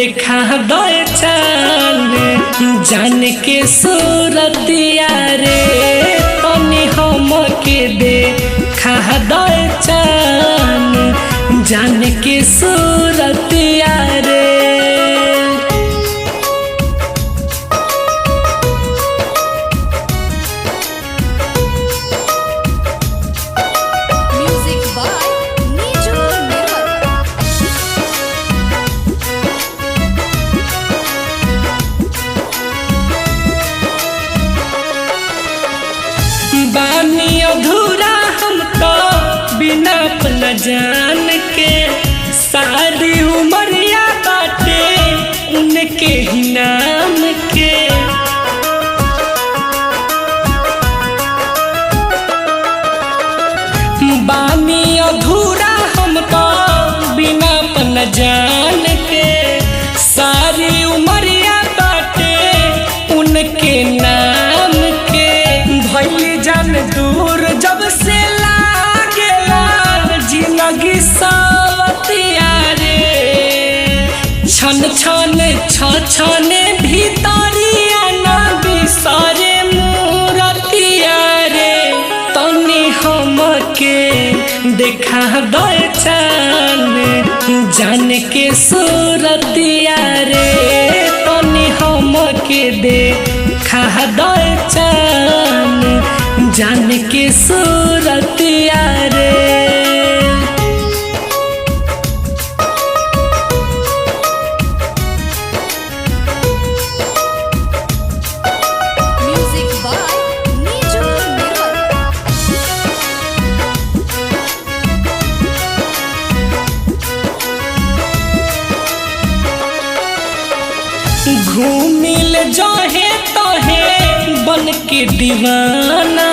देखा दे चान जान के सूरतिया रे तनी हम के देखा दे चान जान के सूरतिया रे। बानी अधूरा हम तो बिना अपना जान के सारी उमरिया बाटे उनके ही नाम के। बानी अधूरा हम तो बिना अपना जान के सारी उमरिया बाटे उनके नाम के। भइल जान दूर जब से लागेला जिंदगी सवतिया रे छन छन छन भीतरिया ना बिसरे मूरतिया रे तनी हम के देखा दे चान जान के सूरतिया रे तनी हम के देखा दे चान जान के सूरतिया रे। घूमिल जहे तहे बन के दीवाना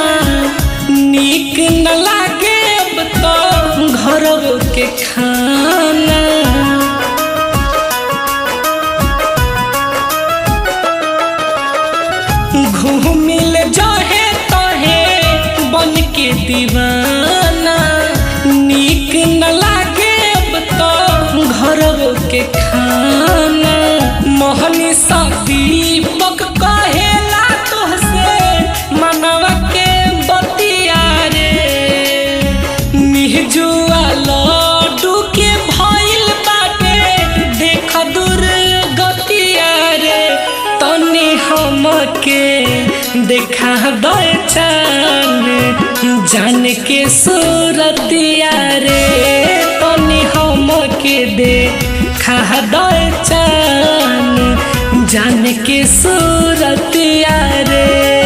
नीक न लागे अब तो घरों के खाना। घूमिल जहे तहे बन के दीवाना नीक न लागे अब तो घरों के खाना। मोहनी सा दीपक कहेला तोहसे मनवा के बतिया रे निहजुआ लड्डू के भइल बाटे देख दूर गतिया रे तनी हम के देखा दे चान जान के सूरतिया रे तनी हम के देखा दे चान जान के सूरतिया रे।